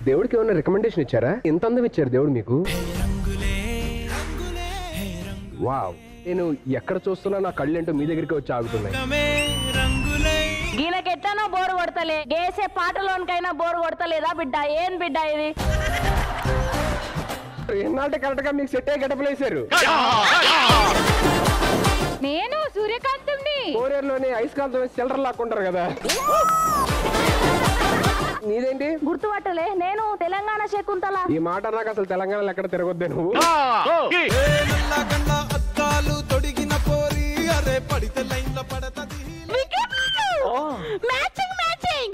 దేవుడికి ఏమైనా రికమెండేషన్ ఇచ్చారా? ఎంత అందం ఇచ్చారు దేవుడు మీకు. వావ్, నేను ఎక్కడ చూస్తున్నా నా కళ్ళేంటో మీ దగ్గరికి వచ్చి ఆగుతున్నాయి. గీనకెట్లనో బోరు కొడతలే, గేసే పాటలోనికైనా బోరు కొడతలేదా బిడ్డ? ఏం బిడ్డ ఇది? ఎన్నాళ్ళే కరెక్ట్ గా మీకు సెట్ అయ్యి గడపలేసారు. నేను సూర్యకాంతుని కోరియర్లోని ఐస్కాంతం వేసి చిల్లర లాక్కుంటారు కదా. నీదేంటి గుర్తుపట్టలే? నేను తెలంగాణ శకుంతల. ఈ మాట నాకు అసలు తెలంగాణలో ఎక్కడ తిరగొద్దే నువ్వు.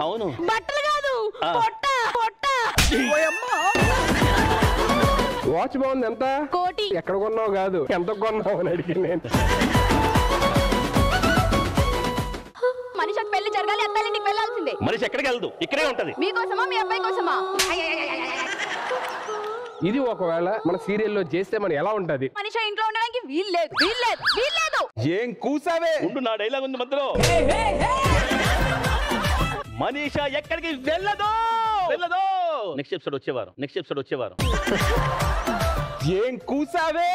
అవును, బట్టలు కాదు, పొట్ట పొట్ట. వాచ్ బాగుంది. ఎంత? కోటి. ఎక్కడ కొన్నావు కాదు, ఎంత కొన్నావు అని అడిగి నేను. మనిషికి పెళ్లి జరగాలి, అత్తారింటికి వెళ్ళాల్సిందే. మనిషి ఎక్కడికి వెళ్దు, ఇక్కడే ఉంటది. మీకోసమా మీ అబ్బాయి కోసమా? ఇది ఒకవేళ మన సీరియల్లో చేస్తే మన ఎలా ఉంటది? మనిషి ఇంట్లో ఉండడానికి వీల్లేదు, వీల్లేదు, వీల్లేదు. ఏం కూసావే? ఉండు, నా డైలాగ్ ఉంది మధ్యలో. మనీషా ఎక్కడికి వెళ్ళదు, వెళ్ళదు. నెక్స్ట్ ఎపిసోడ్ వచ్చేవారు. ఏం కూసావే?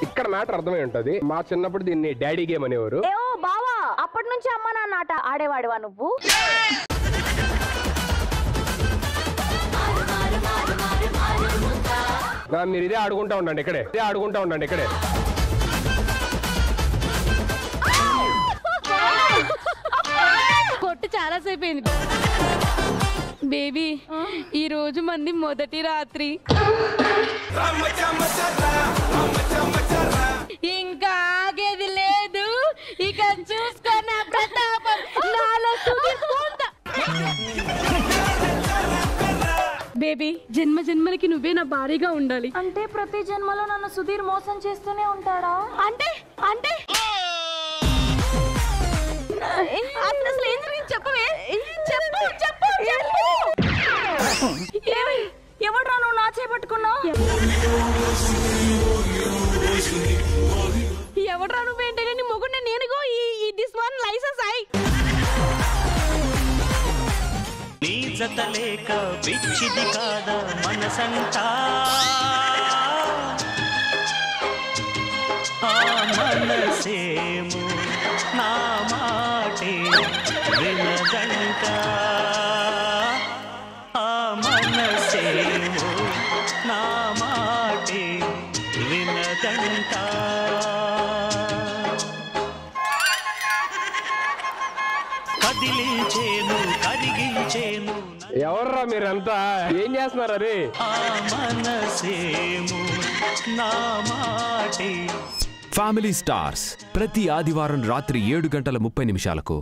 ఇక్కడ మ్యాటర్ అర్థమై ఉంటది. మా చిన్నప్పుడు దీన్ని డాడీ గేమ్ అనేవారు. ఏవో బావా, అప్పటి నుంచి అమ్మ నాన్న ఆట ఆడేవాడివా నువ్వు? మీరు ఇదే ఆడుకుంటా ఉండండి ఇక్కడే. కొట్టు చాలా సేపు అయింది. బేబీ, ఈ రోజు మంది మొదటి రాత్రి. ఇంకా ఆగేది లేదు. ఇక చూసుకున్న ప్రతాపం నాలో సుగిపోతా. బేబీ, జన్మ జన్మలకి నువ్వే నా భారీగా ఉండాలి. అంటే ప్రతి జన్మలో నన్ను సుధీర్ మోసం చేస్తూనే ఉంటాడా? అంటే అంటే అసలు ఏం జరిగింది చెప్పవే? చెప్పు చెప్పు చెప్పు. ఎవడ్రా నువ్వు నా చేపట్టుకున్నావు? ఎవడ్రా నువ్వేంటే నీ మొగుడిని? నేనుగో ఈ దిస్ వన్ లైసెన్స్ ఐ. నీ జత లేక పిచ్చిది కాదా మనసంతా, ఆ మనసేమో నా మాటే వినదంట, ఆ మనసేమో నా మాటే వినదంట. కదిలించేను కరిగించేను ఎవర్రా మీరంతా? ఏం చేస్తున్నారు? అరే, ఆ మనసేమో నా మాటే. ఫ్యామిలీ స్టార్స్ ప్రతి ఆదివారం రాత్రి 7:30